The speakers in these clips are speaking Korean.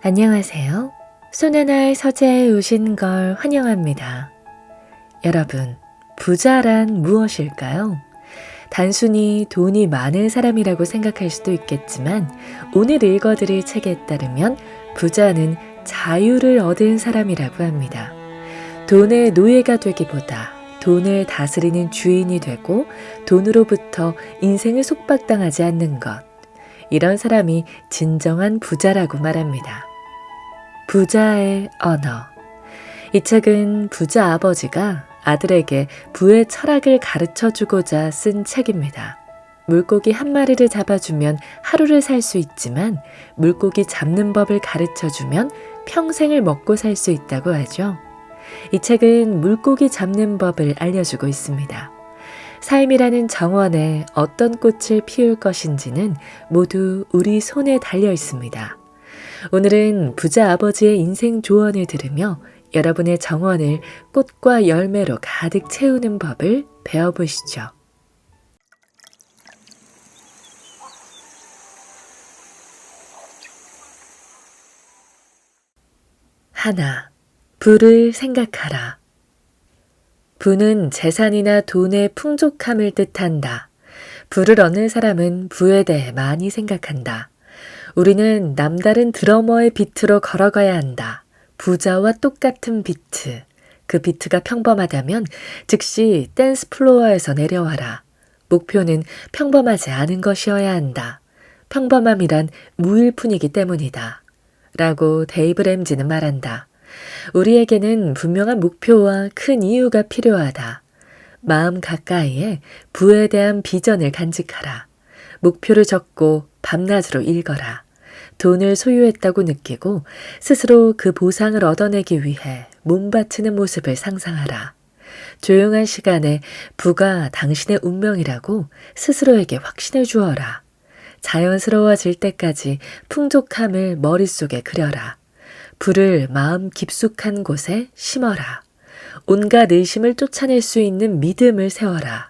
안녕하세요. 손하나의 서재에 오신 걸 환영합니다. 여러분, 부자란 무엇일까요? 단순히 돈이 많은 사람이라고 생각할 수도 있겠지만 오늘 읽어드릴 책에 따르면 부자는 자유를 얻은 사람이라고 합니다. 돈의 노예가 되기보다 돈을 다스리는 주인이 되고 돈으로부터 인생을 속박당하지 않는 것. 이런 사람이 진정한 부자라고 말합니다. 부자의 언어. 이 책은 부자 아버지가 아들에게 부의 철학을 가르쳐주고자 쓴 책입니다. 물고기 한 마리를 잡아주면 하루를 살 수 있지만 물고기 잡는 법을 가르쳐주면 평생을 먹고 살 수 있다고 하죠. 이 책은 물고기 잡는 법을 알려주고 있습니다. 삶이라는 정원에 어떤 꽃을 피울 것인지는 모두 우리 손에 달려 있습니다. 오늘은 부자 아버지의 인생 조언을 들으며 여러분의 정원을 꽃과 열매로 가득 채우는 법을 배워보시죠. 하나, 부를 생각하라. 부는 재산이나 돈의 풍족함을 뜻한다. 부를 얻는 사람은 부에 대해 많이 생각한다. 우리는 남다른 드러머의 비트로 걸어가야 한다. 부자와 똑같은 비트. 그 비트가 평범하다면 즉시 댄스 플로어에서 내려와라. 목표는 평범하지 않은 것이어야 한다. 평범함이란 무일푼이기 때문이다. 라고 데이브 램지는 말한다. 우리에게는 분명한 목표와 큰 이유가 필요하다. 마음 가까이에 부에 대한 비전을 간직하라. 목표를 적고 밤낮으로 읽어라. 돈을 소유했다고 느끼고 스스로 그 보상을 얻어내기 위해 몸바치는 모습을 상상하라. 조용한 시간에 부가 당신의 운명이라고 스스로에게 확신을 주어라. 자연스러워질 때까지 풍족함을 머릿속에 그려라. 부를 마음 깊숙한 곳에 심어라. 온갖 의심을 쫓아낼 수 있는 믿음을 세워라.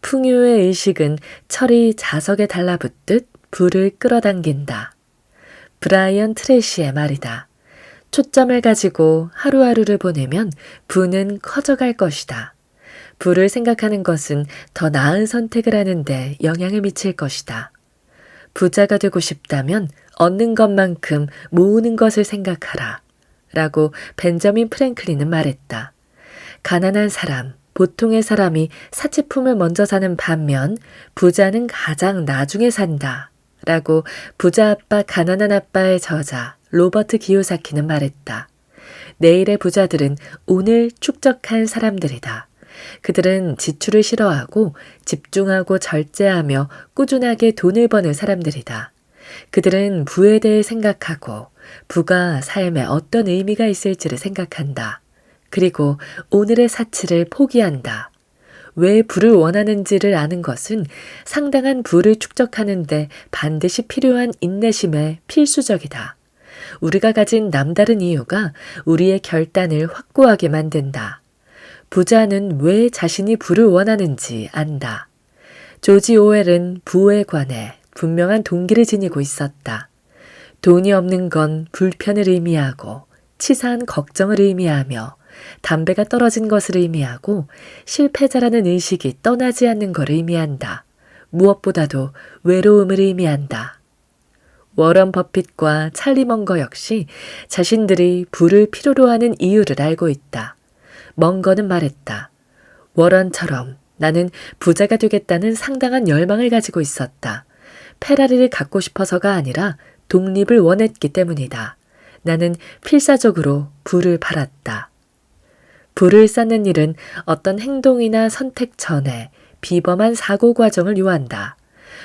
풍요의 의식은 철이 자석에 달라붙듯 부를 끌어당긴다. 브라이언 트래시의 말이다. 초점을 가지고 하루하루를 보내면 부는 커져갈 것이다. 부를 생각하는 것은 더 나은 선택을 하는데 영향을 미칠 것이다. 부자가 되고 싶다면 얻는 것만큼 모으는 것을 생각하라. 라고 벤저민 프랭클린은 말했다. 가난한 사람, 보통의 사람이 사치품을 먼저 사는 반면 부자는 가장 나중에 산다. 라고 부자 아빠 가난한 아빠의 저자 로버트 기요사키는 말했다. 내일의 부자들은 오늘 축적한 사람들이다. 그들은 지출을 싫어하고 집중하고 절제하며 꾸준하게 돈을 버는 사람들이다. 그들은 부에 대해 생각하고 부가 삶에 어떤 의미가 있을지를 생각한다. 그리고 오늘의 사치를 포기한다. 왜 부를 원하는지를 아는 것은 상당한 부를 축적하는데 반드시 필요한 인내심의 필수적이다. 우리가 가진 남다른 이유가 우리의 결단을 확고하게 만든다. 부자는 왜 자신이 부를 원하는지 안다. 조지 오웰은 부에 관해 분명한 동기를 지니고 있었다. 돈이 없는 건 불편을 의미하고 치사한 걱정을 의미하며 담배가 떨어진 것을 의미하고 실패자라는 의식이 떠나지 않는 것을 의미한다. 무엇보다도 외로움을 의미한다. 워런 버핏과 찰리 먼거 역시 자신들이 부를 필요로 하는 이유를 알고 있다. 먼거는 말했다. 워런처럼 나는 부자가 되겠다는 상당한 열망을 가지고 있었다. 페라리를 갖고 싶어서가 아니라 독립을 원했기 때문이다. 나는 필사적으로 부를 바랐다. 부를 쌓는 일은 어떤 행동이나 선택 전에 비범한 사고 과정을 요한다.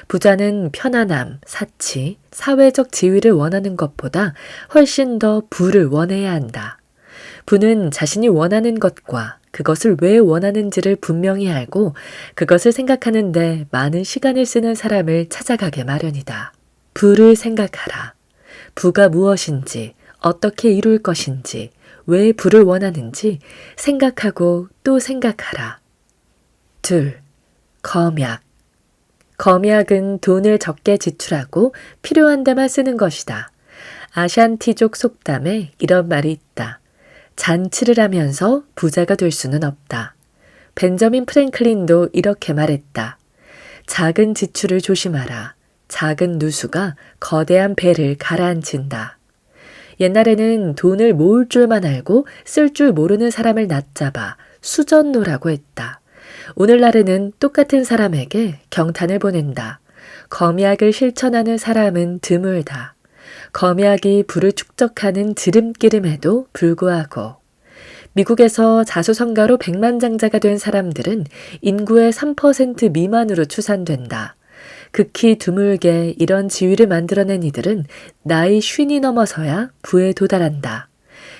부자는 편안함, 사치, 사회적 지위를 원하는 것보다 훨씬 더 부를 원해야 한다. 부는 자신이 원하는 것과 그것을 왜 원하는지를 분명히 알고 그것을 생각하는데 많은 시간을 쓰는 사람을 찾아가게 마련이다. 부를 생각하라. 부가 무엇인지, 어떻게 이룰 것인지, 왜 부를 원하는지 생각하고 또 생각하라. 2. 검약. 검약은 돈을 적게 지출하고 필요한 데만 쓰는 것이다. 아샨티족 속담에 이런 말이 있다. 잔치를 하면서 부자가 될 수는 없다. 벤저민 프랭클린도 이렇게 말했다. 작은 지출을 조심하라. 작은 누수가 거대한 배를 가라앉힌다. 옛날에는 돈을 모을 줄만 알고 쓸 줄 모르는 사람을 낯잡아 수전노라고 했다. 오늘날에는 똑같은 사람에게 경탄을 보낸다. 검약을 실천하는 사람은 드물다. 검약이 부를 축적하는 지름기름에도 불구하고 미국에서 자수성가로 백만장자가 된 사람들은 인구의 3% 미만으로 추산된다. 극히 드물게 이런 지위를 만들어낸 이들은 나이 50이 넘어서야 부에 도달한다.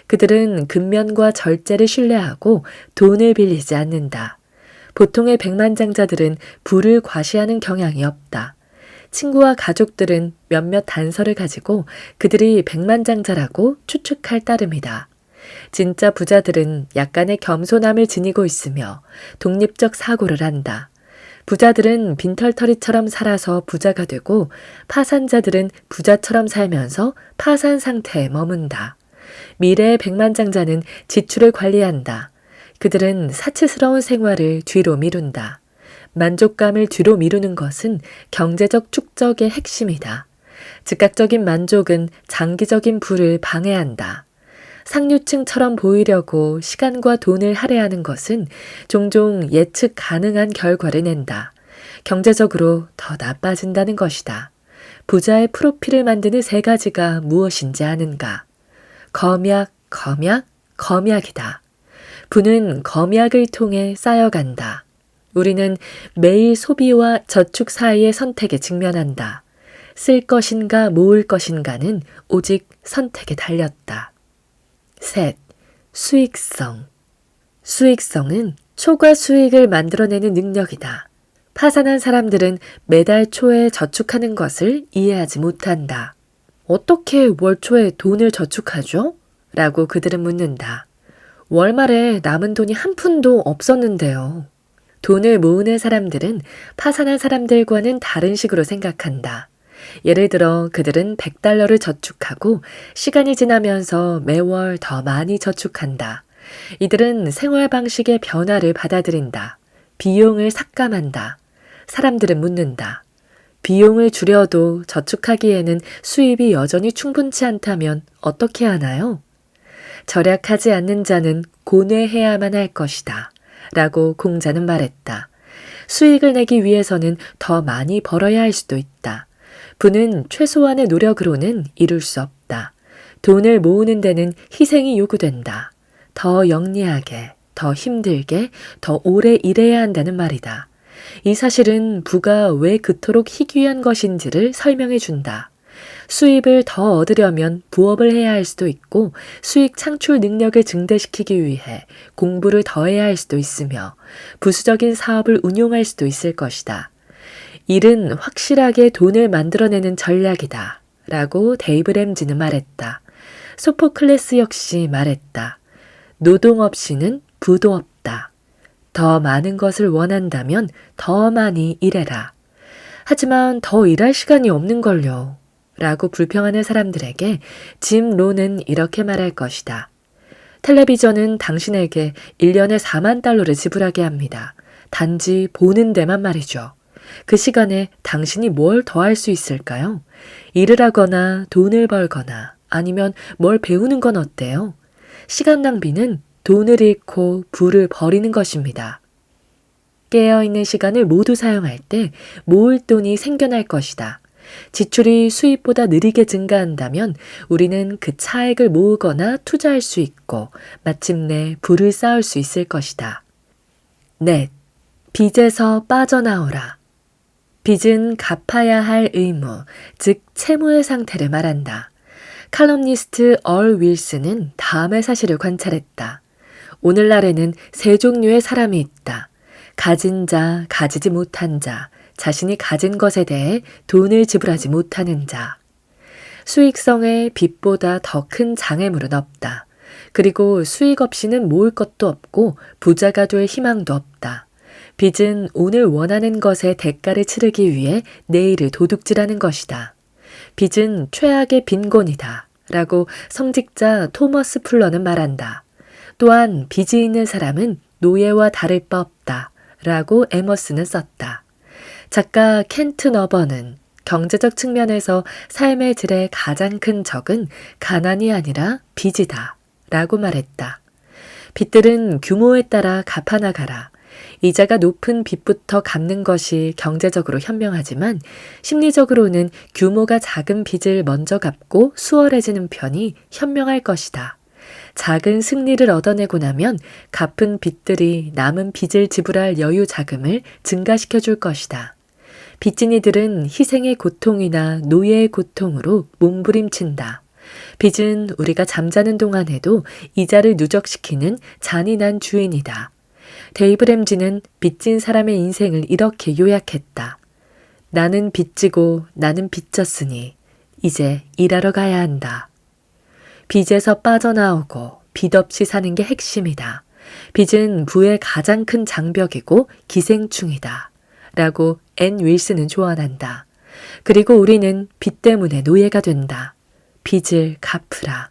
그들은 근면과 절제를 신뢰하고 돈을 빌리지 않는다. 보통의 백만장자들은 부를 과시하는 경향이 없다. 친구와 가족들은 몇몇 단서를 가지고 그들이 백만장자라고 추측할 따름이다. 진짜 부자들은 약간의 겸손함을 지니고 있으며 독립적 사고를 한다. 부자들은 빈털터리처럼 살아서 부자가 되고 파산자들은 부자처럼 살면서 파산 상태에 머문다. 미래의 백만장자는 지출을 관리한다. 그들은 사치스러운 생활을 뒤로 미룬다. 만족감을 뒤로 미루는 것은 경제적 축적의 핵심이다. 즉각적인 만족은 장기적인 부를 방해한다. 상류층처럼 보이려고 시간과 돈을 할애하는 것은 종종 예측 가능한 결과를 낸다. 경제적으로 더 나빠진다는 것이다. 부자의 프로필을 만드는 3가지가 무엇인지 아는가? 검약, 검약, 검약이다. 부는 검약을 통해 쌓여간다. 우리는 매일 소비와 저축 사이의 선택에 직면한다. 쓸 것인가 모을 것인가는 오직 선택에 달렸다. 셋, 수익성. 수익성은 초과 수익을 만들어내는 능력이다. 파산한 사람들은 매달 초에 저축하는 것을 이해하지 못한다. 어떻게 월 초에 돈을 저축하죠? 라고 그들은 묻는다. 월말에 남은 돈이 한 푼도 없었는데요. 돈을 모으는 사람들은 파산한 사람들과는 다른 식으로 생각한다. 예를 들어 그들은 $100를 저축하고 시간이 지나면서 매월 더 많이 저축한다. 이들은 생활 방식의 변화를 받아들인다. 비용을 삭감한다. 사람들은 묻는다. 비용을 줄여도 저축하기에는 수입이 여전히 충분치 않다면 어떻게 하나요? 절약하지 않는 자는 고뇌해야만 할 것이다. 라고 공자는 말했다. 수익을 내기 위해서는 더 많이 벌어야 할 수도 있다. 부는 최소한의 노력으로는 이룰 수 없다. 돈을 모으는 데는 희생이 요구된다. 더 영리하게, 더 힘들게, 더 오래 일해야 한다는 말이다. 이 사실은 부가 왜 그토록 희귀한 것인지를 설명해 준다. 수입을 더 얻으려면 부업을 해야 할 수도 있고 수익 창출 능력을 증대시키기 위해 공부를 더 해야 할 수도 있으며 부수적인 사업을 운용할 수도 있을 것이다. 일은 확실하게 돈을 만들어내는 전략이다. 라고 데이브 램지는 말했다. 소포클레스 역시 말했다. 노동 없이는 부도 없다. 더 많은 것을 원한다면 더 많이 일해라. 하지만 더 일할 시간이 없는걸요. 라고 불평하는 사람들에게 짐 론은 이렇게 말할 것이다. 텔레비전은 당신에게 1년에 $40,000를 지불하게 합니다. 단지 보는 데만 말이죠. 그 시간에 당신이 뭘 더 할 수 있을까요? 일을 하거나 돈을 벌거나 아니면 뭘 배우는 건 어때요? 시간 낭비는 돈을 잃고 부를 버리는 것입니다. 깨어있는 시간을 모두 사용할 때 모을 돈이 생겨날 것이다. 지출이 수입보다 느리게 증가한다면 우리는 그 차액을 모으거나 투자할 수 있고 마침내 부를 쌓을 수 있을 것이다. 넷, 빚에서 빠져나오라. 빚은 갚아야 할 의무, 즉 채무의 상태를 말한다. 칼럼니스트 얼 윌슨은 다음의 사실을 관찰했다. 오늘날에는 3종류의 사람이 있다. 가진 자, 가지지 못한 자, 자신이 가진 것에 대해 돈을 지불하지 못하는 자. 수익성의 빚보다 더 큰 장애물은 없다. 그리고 수익 없이는 모을 것도 없고 부자가 될 희망도 없다. 빚은 오늘 원하는 것의 대가를 치르기 위해 내일을 도둑질하는 것이다. 빚은 최악의 빈곤이다. 라고 성직자 토머스 풀러는 말한다. 또한 빚이 있는 사람은 노예와 다를 바 없다. 라고 에머스는 썼다. 작가 켄트 너버는 경제적 측면에서 삶의 질의 가장 큰 적은 가난이 아니라 빚이다. 라고 말했다. 빚들은 규모에 따라 갚아나가라. 이자가 높은 빚부터 갚는 것이 경제적으로 현명하지만 심리적으로는 규모가 작은 빚을 먼저 갚고 수월해지는 편이 현명할 것이다. 작은 승리를 얻어내고 나면 갚은 빚들이 남은 빚을 지불할 여유 자금을 증가시켜 줄 것이다. 빚진 이들은 희생의 고통이나 노예의 고통으로 몸부림친다. 빚은 우리가 잠자는 동안에도 이자를 누적시키는 잔인한 주인이다. 데이브 램지는 빚진 사람의 인생을 이렇게 요약했다. 나는 빚지고 나는 빚졌으니 이제 일하러 가야 한다. 빚에서 빠져나오고 빚 없이 사는 게 핵심이다. 빚은 부의 가장 큰 장벽이고 기생충이다. 라고 앤 윌슨은 조언한다. 그리고 우리는 빚 때문에 노예가 된다. 빚을 갚으라.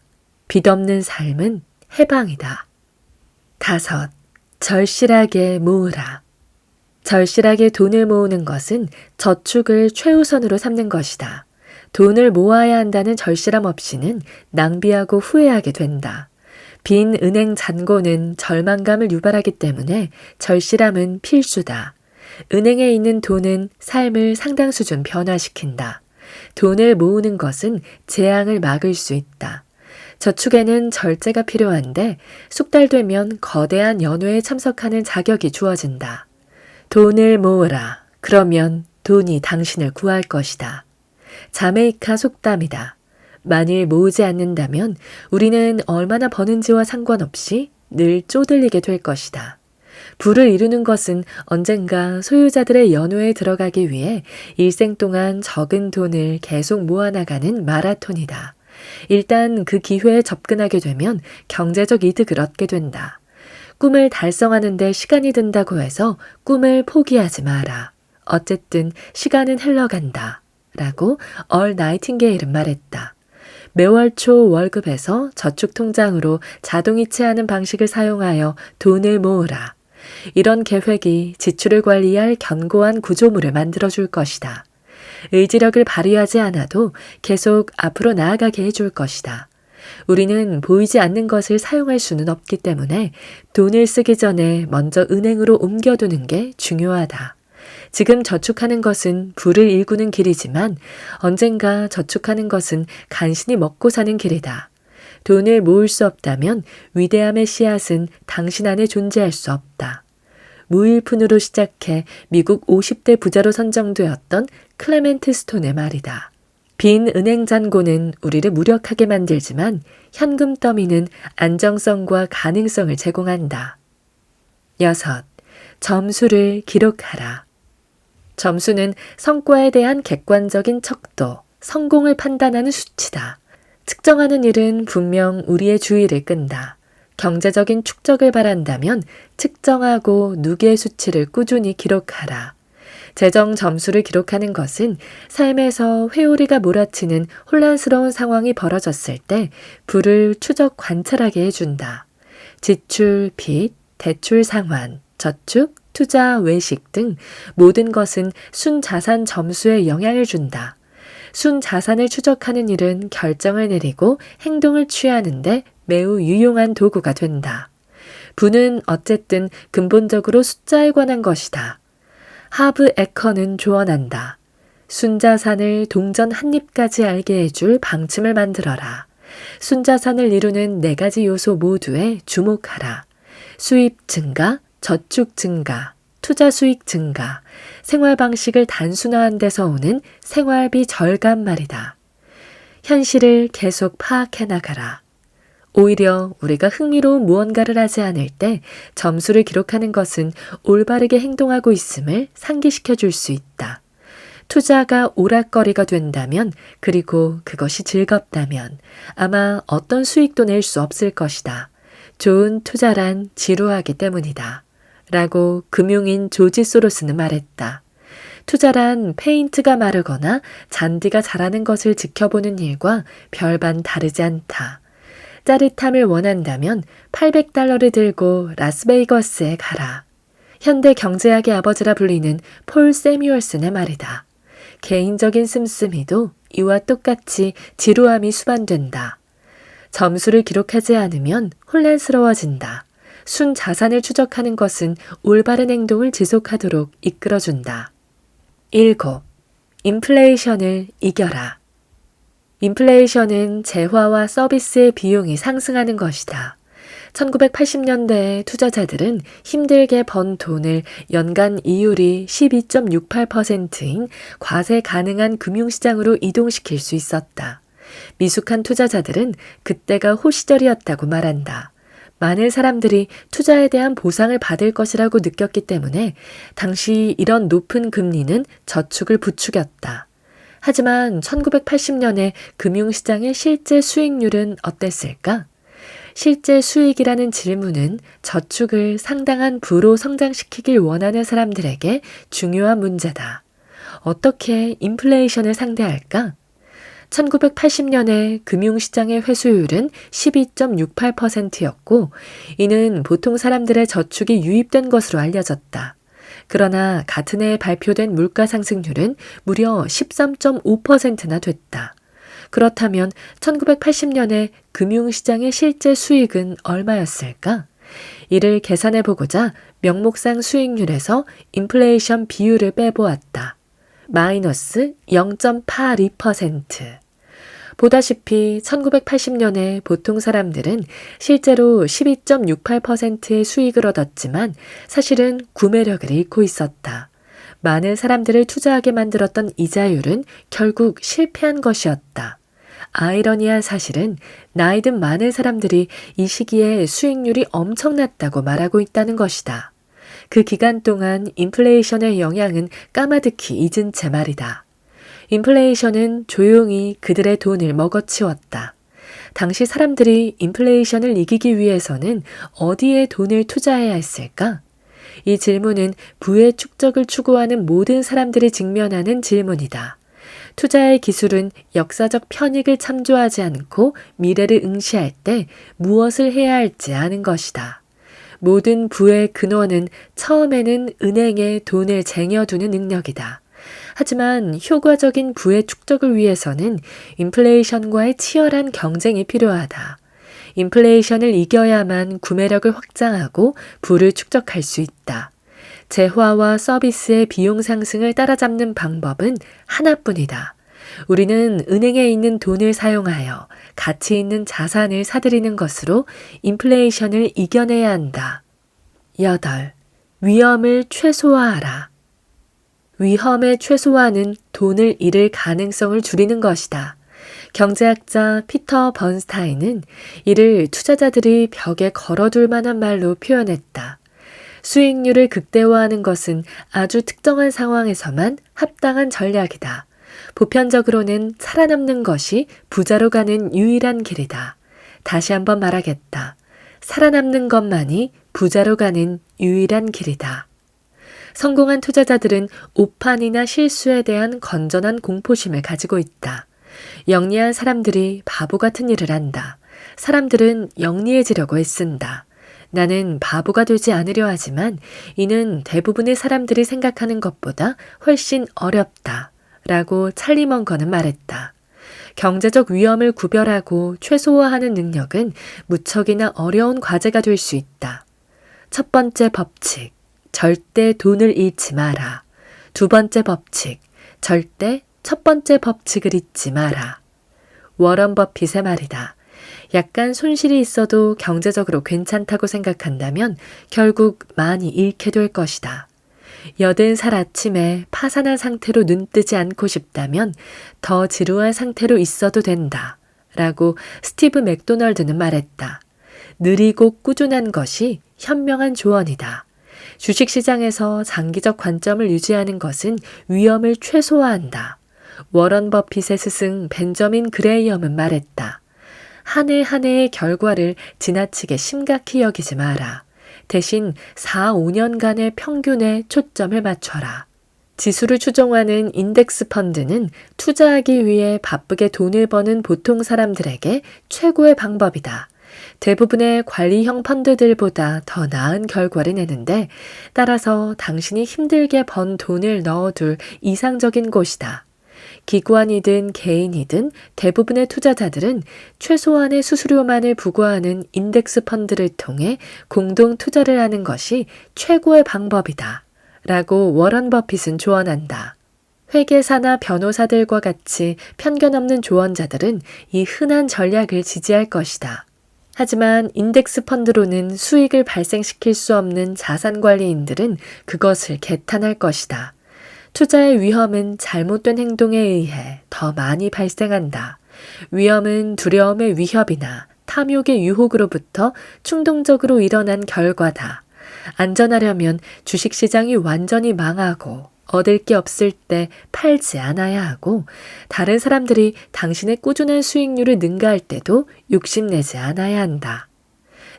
빚 없는 삶은 해방이다. 5. 절실하게 모으라. 절실하게 돈을 모으는 것은 저축을 최우선으로 삼는 것이다. 돈을 모아야 한다는 절실함 없이는 낭비하고 후회하게 된다. 빈 은행 잔고는 절망감을 유발하기 때문에 절실함은 필수다. 은행에 있는 돈은 삶을 상당 수준 변화시킨다. 돈을 모으는 것은 재앙을 막을 수 있다. 저축에는 절제가 필요한데 숙달되면 거대한 연회에 참석하는 자격이 주어진다. 돈을 모으라. 그러면 돈이 당신을 구할 것이다. 자메이카 속담이다. 만일 모으지 않는다면 우리는 얼마나 버는지와 상관없이 늘 쪼들리게 될 것이다. 부를 이루는 것은 언젠가 소유자들의 연회에 들어가기 위해 일생 동안 적은 돈을 계속 모아나가는 마라톤이다. 일단 그 기회에 접근하게 되면 경제적 이득을 얻게 된다. 꿈을 달성하는 데 시간이 든다고 해서 꿈을 포기하지 마라. 어쨌든 시간은 흘러간다. 라고 얼 나이팅게일은 말했다. 매월 초 월급에서 저축통장으로 자동이체하는 방식을 사용하여 돈을 모으라. 이런 계획이 지출을 관리할 견고한 구조물을 만들어줄 것이다. 의지력을 발휘하지 않아도 계속 앞으로 나아가게 해줄 것이다. 우리는 보이지 않는 것을 사용할 수는 없기 때문에 돈을 쓰기 전에 먼저 은행으로 옮겨두는 게 중요하다. 지금 저축하는 것은 부를 일구는 길이지만 언젠가 저축하는 것은 간신히 먹고 사는 길이다. 돈을 모을 수 없다면 위대함의 씨앗은 당신 안에 존재할 수 없다. 무일푼으로 시작해 미국 50대 부자로 선정되었던 클레멘트 스톤의 말이다. 빈 은행 잔고는 우리를 무력하게 만들지만 현금 더미는 안정성과 가능성을 제공한다. 6. 점수를 기록하라. 점수는 성과에 대한 객관적인 척도, 성공을 판단하는 수치다. 측정하는 일은 분명 우리의 주의를 끈다. 경제적인 축적을 바란다면 측정하고 누계의 수치를 꾸준히 기록하라. 재정 점수를 기록하는 것은 삶에서 회오리가 몰아치는 혼란스러운 상황이 벌어졌을 때 부를 추적 관찰하게 해준다. 지출, 빚, 대출 상환, 저축, 투자, 외식 등 모든 것은 순자산 점수에 영향을 준다. 순자산을 추적하는 일은 결정을 내리고 행동을 취하는데 매우 유용한 도구가 된다. 부는 어쨌든 근본적으로 숫자에 관한 것이다. 하브 에커는 조언한다. 순자산을 동전 한 입까지 알게 해줄 방침을 만들어라. 순자산을 이루는 4가지 요소 모두에 주목하라. 수입 증가, 저축 증가, 투자 수익 증가, 생활 방식을 단순화한 데서 오는 생활비 절감 말이다. 현실을 계속 파악해 나가라. 오히려 우리가 흥미로운 무언가를 하지 않을 때 점수를 기록하는 것은 올바르게 행동하고 있음을 상기시켜 줄 수 있다. 투자가 오락거리가 된다면, 그리고 그것이 즐겁다면 아마 어떤 수익도 낼 수 없을 것이다. 좋은 투자란 지루하기 때문이다. 라고 금융인 조지 소로스는 말했다. 투자란 페인트가 마르거나 잔디가 자라는 것을 지켜보는 일과 별반 다르지 않다. 짜릿함을 원한다면 $800를 들고 라스베이거스에 가라. 현대 경제학의 아버지라 불리는 폴 세뮤얼슨의 말이다. 개인적인 씀씀이도 이와 똑같이 지루함이 수반된다. 점수를 기록하지 않으면 혼란스러워진다. 순 자산을 추적하는 것은 올바른 행동을 지속하도록 이끌어준다. 7. 인플레이션을 이겨라. 인플레이션은 재화와 서비스의 비용이 상승하는 것이다. 1980년대에 투자자들은 힘들게 번 돈을 연간 이율이 12.68%인 과세 가능한 금융시장으로 이동시킬 수 있었다. 미숙한 투자자들은 그때가 호시절이었다고 말한다. 많은 사람들이 투자에 대한 보상을 받을 것이라고 느꼈기 때문에 당시 이런 높은 금리는 저축을 부추겼다. 하지만 1980년에 금융시장의 실제 수익률은 어땠을까? 실제 수익이라는 질문은 저축을 상당한 부로 성장시키길 원하는 사람들에게 중요한 문제다. 어떻게 인플레이션을 상대할까? 1980년에 금융시장의 회수율은 12.68%였고 이는 보통 사람들의 저축이 유입된 것으로 알려졌다. 그러나 같은 해에 발표된 물가 상승률은 무려 13.5%나 됐다. 그렇다면 1980년에 금융시장의 실제 수익은 얼마였을까? 이를 계산해보고자 명목상 수익률에서 인플레이션 비율을 빼보았다. 마이너스 0.82%. 보다시피 1980년에 보통 사람들은 실제로 12.68%의 수익을 얻었지만 사실은 구매력을 잃고 있었다. 많은 사람들을 투자하게 만들었던 이자율은 결국 실패한 것이었다. 아이러니한 사실은 나이 든 많은 사람들이 이 시기에 수익률이 엄청났다고 말하고 있다는 것이다. 그 기간 동안 인플레이션의 영향은 까마득히 잊은 채 말이다. 인플레이션은 조용히 그들의 돈을 먹어치웠다. 당시 사람들이 인플레이션을 이기기 위해서는 어디에 돈을 투자해야 했을까? 이 질문은 부의 축적을 추구하는 모든 사람들이 직면하는 질문이다. 투자의 기술은 역사적 편익을 참조하지 않고 미래를 응시할 때 무엇을 해야 할지 아는 것이다. 모든 부의 근원은 처음에는 은행에 돈을 쟁여두는 능력이다. 하지만 효과적인 부의 축적을 위해서는 인플레이션과의 치열한 경쟁이 필요하다. 인플레이션을 이겨야만 구매력을 확장하고 부를 축적할 수 있다. 재화와 서비스의 비용 상승을 따라잡는 방법은 하나뿐이다. 우리는 은행에 있는 돈을 사용하여 가치 있는 자산을 사들이는 것으로 인플레이션을 이겨내야 한다. 8. 위험을 최소화하라. 위험의 최소화는 돈을 잃을 가능성을 줄이는 것이다. 경제학자 피터 번스타인은 이를 투자자들이 벽에 걸어둘 만한 말로 표현했다. 수익률을 극대화하는 것은 아주 특정한 상황에서만 합당한 전략이다. 보편적으로는 살아남는 것이 부자로 가는 유일한 길이다. 다시 한번 말하겠다. 살아남는 것만이 부자로 가는 유일한 길이다. 성공한 투자자들은 오판이나 실수에 대한 건전한 공포심을 가지고 있다. 영리한 사람들이 바보 같은 일을 한다. 사람들은 영리해지려고 애쓴다. 나는 바보가 되지 않으려 하지만 이는 대부분의 사람들이 생각하는 것보다 훨씬 어렵다. 라고 찰리 멍거는 말했다. 경제적 위험을 구별하고 최소화하는 능력은 무척이나 어려운 과제가 될 수 있다. 첫 번째 법칙, 절대 돈을 잃지 마라. 두 번째 법칙, 절대 첫 번째 법칙을 잊지 마라. 워런 버핏의 말이다. 약간 손실이 있어도 경제적으로 괜찮다고 생각한다면 결국 많이 잃게 될 것이다. 80살 아침에 파산한 상태로 눈뜨지 않고 싶다면 더 지루한 상태로 있어도 된다. 라고 스티브 맥도널드는 말했다. 느리고 꾸준한 것이 현명한 조언이다. 주식시장에서 장기적 관점을 유지하는 것은 위험을 최소화한다. 워런 버핏의 스승 벤저민 그레이엄은 말했다. 한 해 한 해의 결과를 지나치게 심각히 여기지 마라. 대신 4, 5년간의 평균에 초점을 맞춰라. 지수를 추종하는 인덱스 펀드는 투자하기 위해 바쁘게 돈을 버는 보통 사람들에게 최고의 방법이다. 대부분의 관리형 펀드들보다 더 나은 결과를 내는데 따라서 당신이 힘들게 번 돈을 넣어둘 이상적인 곳이다. 기관이든 개인이든 대부분의 투자자들은 최소한의 수수료만을 부과하는 인덱스 펀드를 통해 공동 투자를 하는 것이 최고의 방법이다. 라고 워런 버핏은 조언한다. 회계사나 변호사들과 같이 편견 없는 조언자들은 이 흔한 전략을 지지할 것이다. 하지만 인덱스 펀드로는 수익을 발생시킬 수 없는 자산관리인들은 그것을 개탄할 것이다. 투자의 위험은 잘못된 행동에 의해 더 많이 발생한다. 위험은 두려움의 위협이나 탐욕의 유혹으로부터 충동적으로 일어난 결과다. 안전하려면 주식시장이 완전히 망하고 얻을 게 없을 때 팔지 않아야 하고 다른 사람들이 당신의 꾸준한 수익률을 능가할 때도 욕심내지 않아야 한다.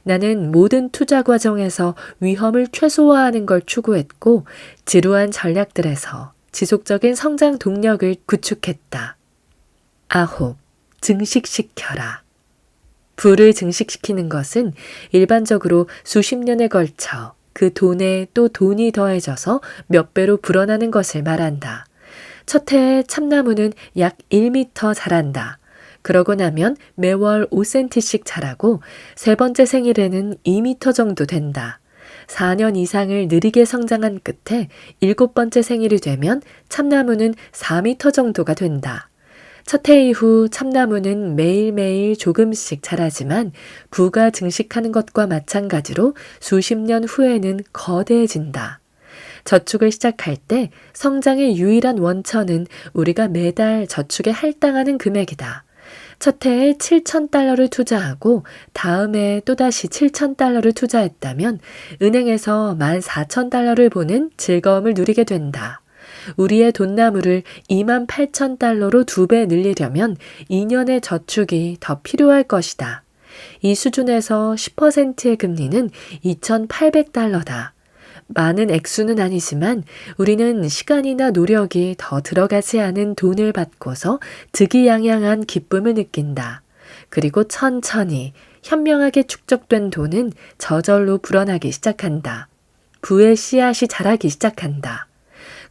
나는 모든 투자 과정에서 위험을 최소화하는 걸 추구했고 지루한 전략들에서 지속적인 성장 동력을 구축했다. 9. 증식시켜라. 부를 증식시키는 것은 일반적으로 수십 년에 걸쳐 그 돈에 또 돈이 더해져서 몇 배로 불어나는 것을 말한다. 첫 해에 참나무는 약 1m 자란다. 그러고 나면 매월 5cm씩 자라고 세 번째 생일에는 2m 정도 된다. 4년 이상을 느리게 성장한 끝에 7번째 생일이 되면 참나무는 4m 정도가 된다. 첫 해 이후 참나무는 매일매일 조금씩 자라지만 부가 증식하는 것과 마찬가지로 수십 년 후에는 거대해진다. 저축을 시작할 때 성장의 유일한 원천은 우리가 매달 저축에 할당하는 금액이다. 첫 해에 $7,000를 투자하고 다음 해에 또다시 $7,000를 투자했다면 은행에서 $14,000를 보는 즐거움을 누리게 된다. 우리의 돈나무를 $28,000로 2배 늘리려면 2년의 저축이 더 필요할 것이다. 이 수준에서 10%의 금리는 $2,800다. 많은 액수는 아니지만 우리는 시간이나 노력이 더 들어가지 않은 돈을 받고서 득이양양한 기쁨을 느낀다. 그리고 천천히 현명하게 축적된 돈은 저절로 불어나기 시작한다. 부의 씨앗이 자라기 시작한다.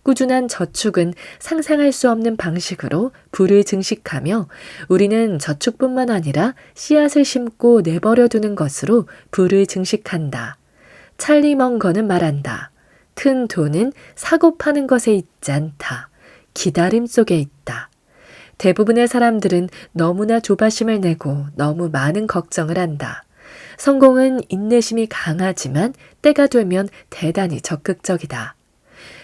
꾸준한 저축은 상상할 수 없는 방식으로 부를 증식하며 우리는 저축뿐만 아니라 씨앗을 심고 내버려 두는 것으로 부를 증식한다. 찰리 멍거는 말한다. 큰 돈은 사고 파는 것에 있지 않다. 기다림 속에 있다. 대부분의 사람들은 너무나 조바심을 내고 너무 많은 걱정을 한다. 성공은 인내심이 강하지만 때가 되면 대단히 적극적이다.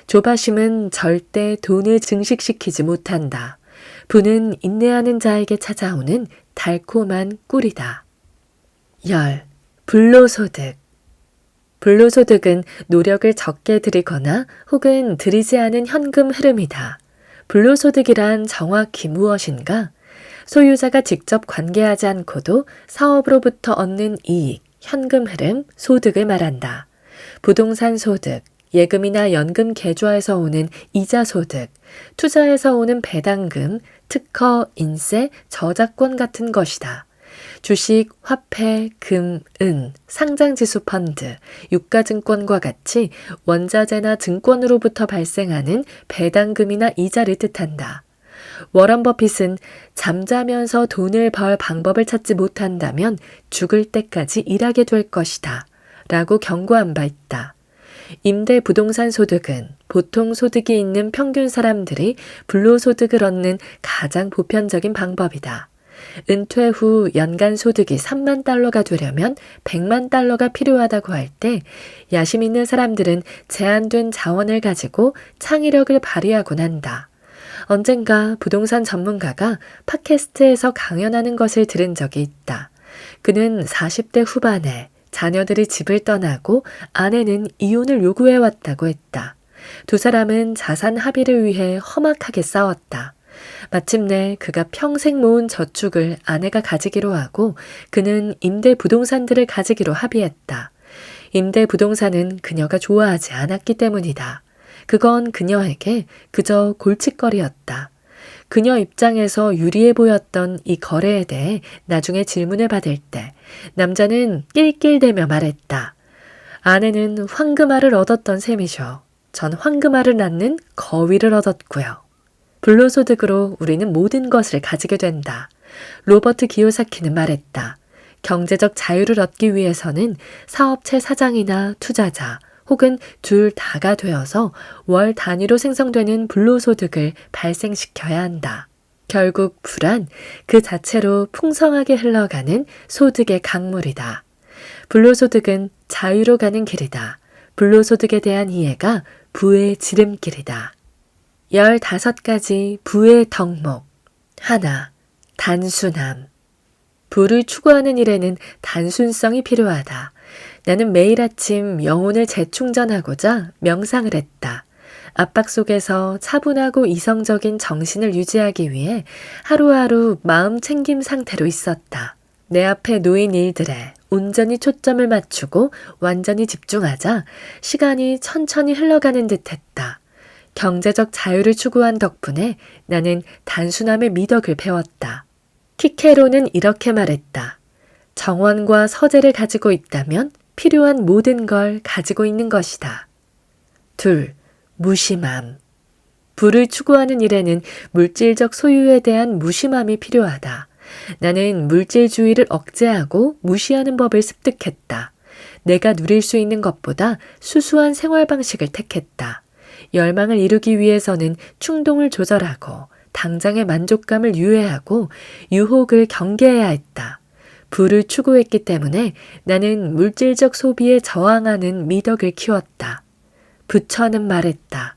조바심은 절대 돈을 증식시키지 못한다. 부는 인내하는 자에게 찾아오는 달콤한 꿀이다. 10. 불로소득. 불로소득은 노력을 적게 들이거나 혹은 들이지 않은 현금 흐름이다. 불로소득이란 정확히 무엇인가? 소유자가 직접 관계하지 않고도 사업으로부터 얻는 이익, 현금 흐름, 소득을 말한다. 부동산 소득, 예금이나 연금 계좌에서 오는 이자 소득, 투자에서 오는 배당금, 특허, 인세, 저작권 같은 것이다. 주식, 화폐, 금, 은, 상장지수 펀드, 유가증권과 같이 원자재나 증권으로부터 발생하는 배당금이나 이자를 뜻한다. 워런 버핏은 잠자면서 돈을 벌 방법을 찾지 못한다면 죽을 때까지 일하게 될 것이다. 라고 경고한 바 있다. 임대 부동산 소득은 보통 소득이 있는 평균 사람들이 불로소득을 얻는 가장 보편적인 방법이다. 은퇴 후 연간 소득이 $30,000가 되려면 $10,000,000가 필요하다고 할 때 야심 있는 사람들은 제한된 자원을 가지고 창의력을 발휘하곤 한다. 언젠가 부동산 전문가가 팟캐스트에서 강연하는 것을 들은 적이 있다. 그는 40대 후반에 자녀들이 집을 떠나고 아내는 이혼을 요구해왔다고 했다. 두 사람은 자산 합의를 위해 험악하게 싸웠다. 마침내 그가 평생 모은 저축을 아내가 가지기로 하고 그는 임대 부동산들을 가지기로 합의했다. 임대 부동산은 그녀가 좋아하지 않았기 때문이다. 그건 그녀에게 그저 골칫거리였다. 그녀 입장에서 유리해 보였던 이 거래에 대해 나중에 질문을 받을 때 남자는 낄낄대며 말했다. 아내는 황금알을 얻었던 셈이죠. 전 황금알을 낳는 거위를 얻었고요. 불로소득으로 우리는 모든 것을 가지게 된다. 로버트 기요사키는 말했다. 경제적 자유를 얻기 위해서는 사업체 사장이나 투자자 혹은 둘 다가 되어서 월 단위로 생성되는 불로소득을 발생시켜야 한다. 결국 불안 그 자체로 풍성하게 흘러가는 소득의 강물이다. 불로소득은 자유로 가는 길이다. 불로소득에 대한 이해가 부의 지름길이다. 15가지 부의 덕목. 하나, 단순함. 부를 추구하는 일에는 단순성이 필요하다. 나는 매일 아침 영혼을 재충전하고자 명상을 했다. 압박 속에서 차분하고 이성적인 정신을 유지하기 위해 하루하루 마음 챙김 상태로 있었다. 내 앞에 놓인 일들에 온전히 초점을 맞추고 완전히 집중하자 시간이 천천히 흘러가는 듯했다. 경제적 자유를 추구한 덕분에 나는 단순함의 미덕을 배웠다. 키케로는 이렇게 말했다. 정원과 서재를 가지고 있다면 필요한 모든 걸 가지고 있는 것이다. 둘, 무심함. 부를 추구하는 일에는 물질적 소유에 대한 무심함이 필요하다. 나는 물질주의를 억제하고 무시하는 법을 습득했다. 내가 누릴 수 있는 것보다 수수한 생활 방식을 택했다. 열망을 이루기 위해서는 충동을 조절하고 당장의 만족감을 유예하고 유혹을 경계해야 했다. 부를 추구했기 때문에 나는 물질적 소비에 저항하는 미덕을 키웠다. 부처는 말했다.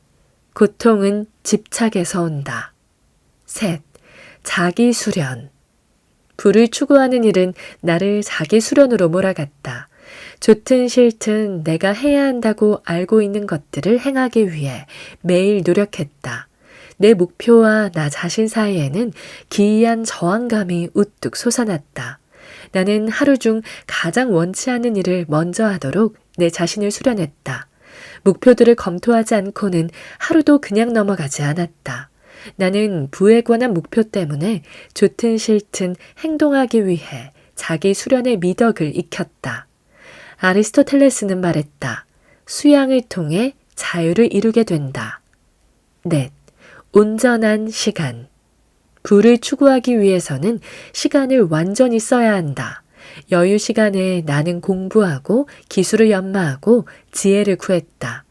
고통은 집착에서 온다. 셋, 자기 수련. 부를 추구하는 일은 나를 자기 수련으로 몰아갔다. 좋든 싫든 내가 해야 한다고 알고 있는 것들을 행하기 위해 매일 노력했다. 내 목표와 나 자신 사이에는 기이한 저항감이 우뚝 솟아났다. 나는 하루 중 가장 원치 않는 일을 먼저 하도록 내 자신을 수련했다. 목표들을 검토하지 않고는 하루도 그냥 넘어가지 않았다. 나는 부에 관한 목표 때문에 좋든 싫든 행동하기 위해 자기 수련의 미덕을 익혔다. 아리스토텔레스는 말했다. 수양을 통해 자유를 이루게 된다. 넷, 온전한 시간. 부를 추구하기 위해서는 시간을 완전히 써야 한다. 여유 시간에 나는 공부하고 기술을 연마하고 지혜를 구했다.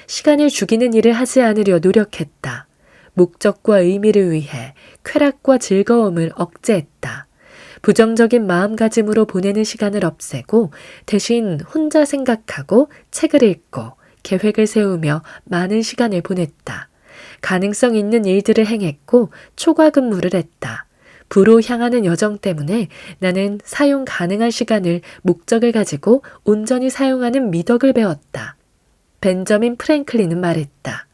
시간을 죽이는 일을 하지 않으려 노력했다. 목적과 의미를 위해 쾌락과 즐거움을 억제했다. 부정적인 마음가짐으로 보내는 시간을 없애고 대신 혼자 생각하고 책을 읽고 계획을 세우며 많은 시간을 보냈다. 가능성 있는 일들을 행했고 초과 근무를 했다. 부로 향하는 여정 때문에 나는 사용 가능한 시간을 목적을 가지고 온전히 사용하는 미덕을 배웠다. 벤저민 프랭클린은 말했다.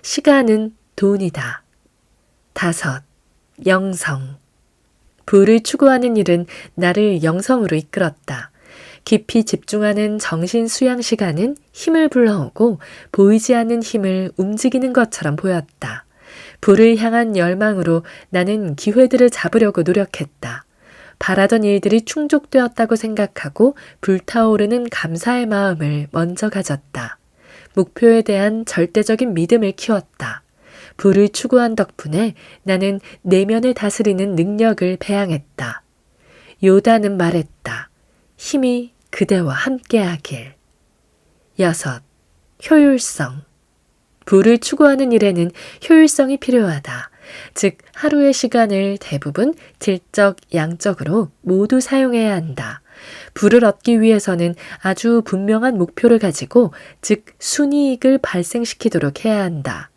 시간은 돈이다. 다섯, 영성. 부를 추구하는 일은 나를 영성으로 이끌었다. 깊이 집중하는 정신 수양 시간은 힘을 불러오고 보이지 않는 힘을 움직이는 것처럼 보였다. 부를 향한 열망으로 나는 기회들을 잡으려고 노력했다. 바라던 일들이 충족되었다고 생각하고 불타오르는 감사의 마음을 먼저 가졌다. 목표에 대한 절대적인 믿음을 키웠다. 부를 추구한 덕분에 나는 내면을 다스리는 능력을 배양했다. 요다는 말했다. 힘이 그대와 함께하길. 여섯, 효율성. 부를 추구하는 일에는 효율성이 필요하다. 즉, 하루의 시간을 대부분 질적, 양적으로 모두 사용해야 한다. 부를 얻기 위해서는 아주 분명한 목표를 가지고, 즉, 순이익을 발생시키도록 해야 한다.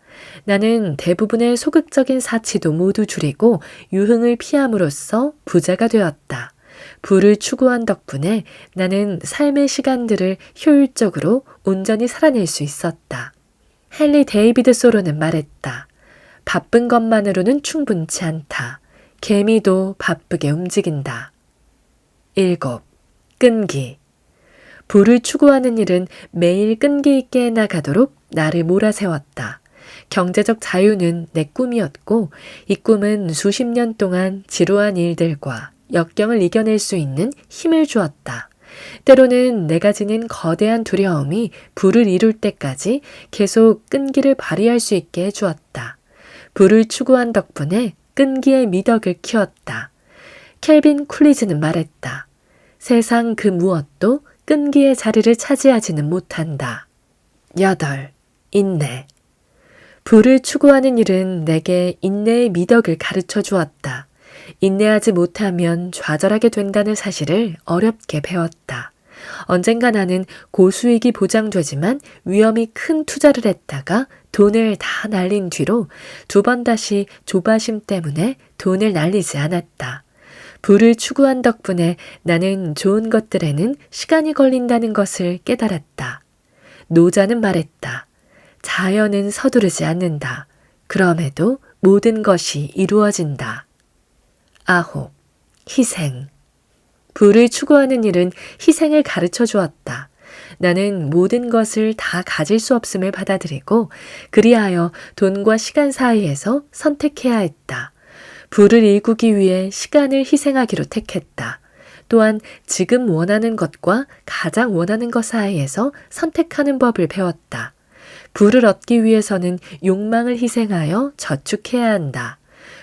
나는 대부분의 소극적인 사치도 모두 줄이고 유흥을 피함으로써 부자가 되었다. 부를 추구한 덕분에 나는 삶의 시간들을 효율적으로 온전히 살아낼 수 있었다. 헨리 데이비드 소로는 말했다. 바쁜 것만으로는 충분치 않다. 개미도 바쁘게 움직인다. 7. 끈기. 부를 추구하는 일은 매일 끈기 있게 해나가도록 나를 몰아세웠다. 경제적 자유는 내 꿈이었고 이 꿈은 수십 년 동안 지루한 일들과 역경을 이겨낼 수 있는 힘을 주었다. 때로는 내가 지닌 거대한 두려움이 부를 이룰 때까지 계속 끈기를 발휘할 수 있게 해주었다. 부를 추구한 덕분에 끈기의 미덕을 키웠다. 켈빈 쿨리즈는 말했다. 세상 그 무엇도 끈기의 자리를 차지하지는 못한다. 8. 인내. 부를 추구하는 일은 내게 인내의 미덕을 가르쳐 주었다. 인내하지 못하면 좌절하게 된다는 사실을 어렵게 배웠다. 언젠가 나는 고수익이 보장되지만 위험이 큰 투자를 했다가 돈을 다 날린 뒤로 2번 다시 조바심 때문에 돈을 날리지 않았다. 부를 추구한 덕분에 나는 좋은 것들에는 시간이 걸린다는 것을 깨달았다. 노자는 말했다. 자연은 서두르지 않는다. 그럼에도 모든 것이 이루어진다. 9. 희생. 부를 추구하는 일은 희생을 가르쳐 주었다. 나는 모든 것을 다 가질 수 없음을 받아들이고 그리하여 돈과 시간 사이에서 선택해야 했다. 부를 일구기 위해 시간을 희생하기로 택했다. 또한 지금 원하는 것과 가장 원하는 것 사이에서 선택하는 법을 배웠다. 부를 얻기 위해서는 욕망을 희생하여 저축해야 한다.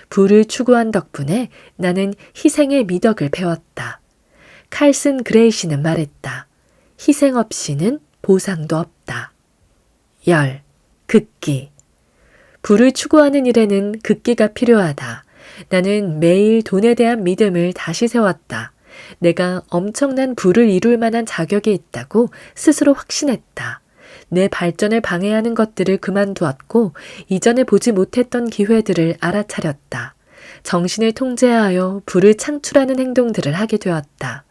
부를 추구한 덕분에 나는 희생의 미덕을 배웠다. 칼슨 그레이시는 말했다. 희생 없이는 보상도 없다. 10. 극기. 부를 추구하는 일에는 극기가 필요하다. 나는 매일 돈에 대한 믿음을 다시 세웠다. 내가 엄청난 부를 이룰 만한 자격이 있다고 스스로 확신했다. 내 발전을 방해하는 것들을 그만두었고 이전에 보지 못했던 기회들을 알아차렸다. 정신을 통제하여 부를 창출하는 행동들을 하게 되었다.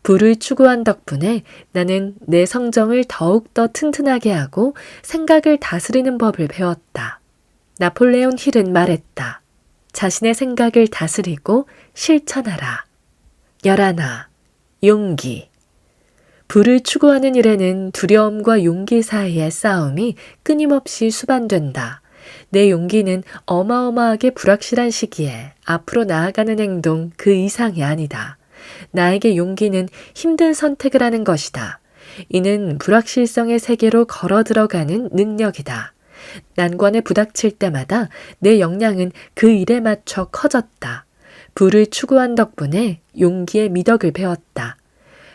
부를 추구한 덕분에 나는 내 성정을 더욱더 튼튼하게 하고 생각을 다스리는 법을 배웠다. 나폴레온 힐은 말했다. 자신의 생각을 다스리고 실천하라. 11. 용기. 부를 추구하는 일에는 두려움과 용기 사이의 싸움이 끊임없이 수반된다. 내 용기는 어마어마하게 불확실한 시기에 앞으로 나아가는 행동 그 이상이 아니다. 나에게 용기는 힘든 선택을 하는 것이다. 이는 불확실성의 세계로 걸어 들어가는 능력이다. 난관에 부닥칠 때마다 내 역량은 그 일에 맞춰 커졌다. 부를 추구한 덕분에 용기의 미덕을 배웠다.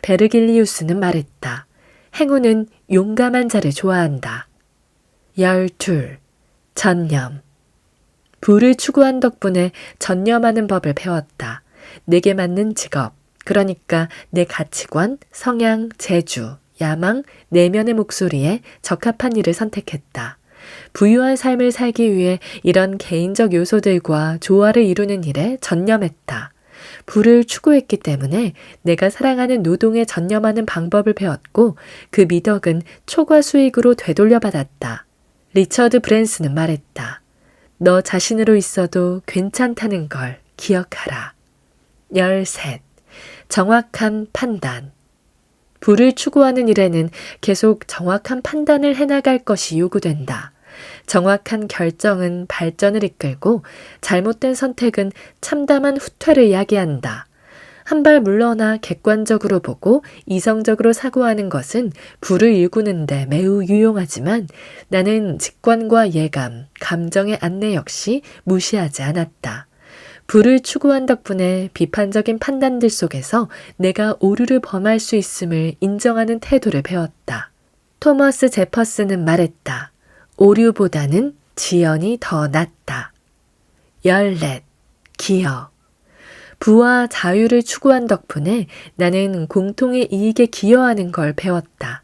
베르길리우스는 말했다. 행운은 용감한 자를 좋아한다. 12. 전념. 부를 추구한 덕분에 전념하는 법을 배웠다. 내게 맞는 직업, 그러니까 내 가치관, 성향, 재주, 야망, 내면의 목소리에 적합한 일을 선택했다. 부유한 삶을 살기 위해 이런 개인적 요소들과 조화를 이루는 일에 전념했다. 부를 추구했기 때문에 내가 사랑하는 노동에 전념하는 방법을 배웠고 그 미덕은 초과 수익으로 되돌려받았다. 리처드 브랜슨은 말했다. 너 자신으로 있어도 괜찮다는 걸 기억하라. 13. 정확한 판단. 부를 추구하는 일에는 계속 정확한 판단을 해나갈 것이 요구된다. 정확한 결정은 발전을 이끌고 잘못된 선택은 참담한 후퇴를 야기한다. 한 발 물러나 객관적으로 보고 이성적으로 사고하는 것은 부를 일구는 데 매우 유용하지만 나는 직관과 예감, 감정의 안내 역시 무시하지 않았다. 부를 추구한 덕분에 비판적인 판단들 속에서 내가 오류를 범할 수 있음을 인정하는 태도를 배웠다. 토머스 제퍼슨은 말했다. 오류보다는 지연이 더 낫다. 14. 기여. 부와 자유를 추구한 덕분에 나는 공통의 이익에 기여하는 걸 배웠다.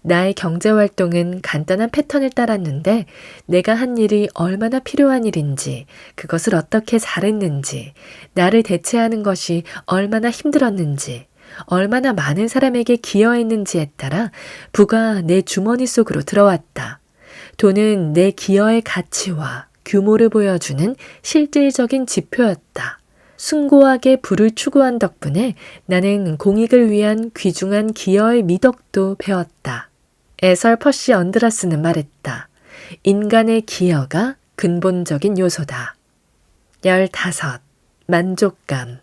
나의 경제활동은 간단한 패턴을 따랐는데 내가 한 일이 얼마나 필요한 일인지, 그것을 어떻게 잘했는지, 나를 대체하는 것이 얼마나 힘들었는지, 얼마나 많은 사람에게 기여했는지에 따라 부가 내 주머니 속으로 들어왔다. 돈은 내 기여의 가치와 규모를 보여주는 실질적인 지표였다. 숭고하게 부를 추구한 덕분에 나는 공익을 위한 귀중한 기여의 미덕도 배웠다. 에설 퍼시 언드라스는 말했다. 인간의 기여가 근본적인 요소다. 15. 만족감.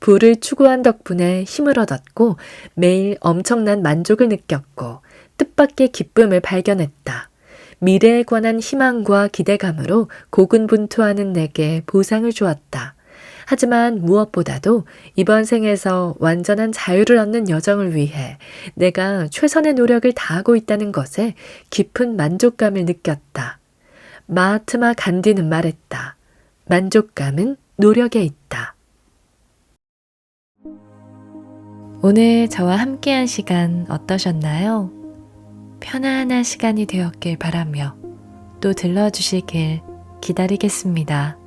부를 추구한 덕분에 힘을 얻었고 매일 엄청난 만족을 느꼈고 뜻밖의 기쁨을 발견했다. 미래에 관한 희망과 기대감으로 고군분투하는 내게 보상을 주었다. 하지만 무엇보다도 이번 생에서 완전한 자유를 얻는 여정을 위해 내가 최선의 노력을 다하고 있다는 것에 깊은 만족감을 느꼈다. 마하트마 간디는 말했다. 만족감은 노력에 있다. 오늘 저와 함께한 시간 어떠셨나요? 편안한 시간이 되었길 바라며 또 들러주시길 기다리겠습니다.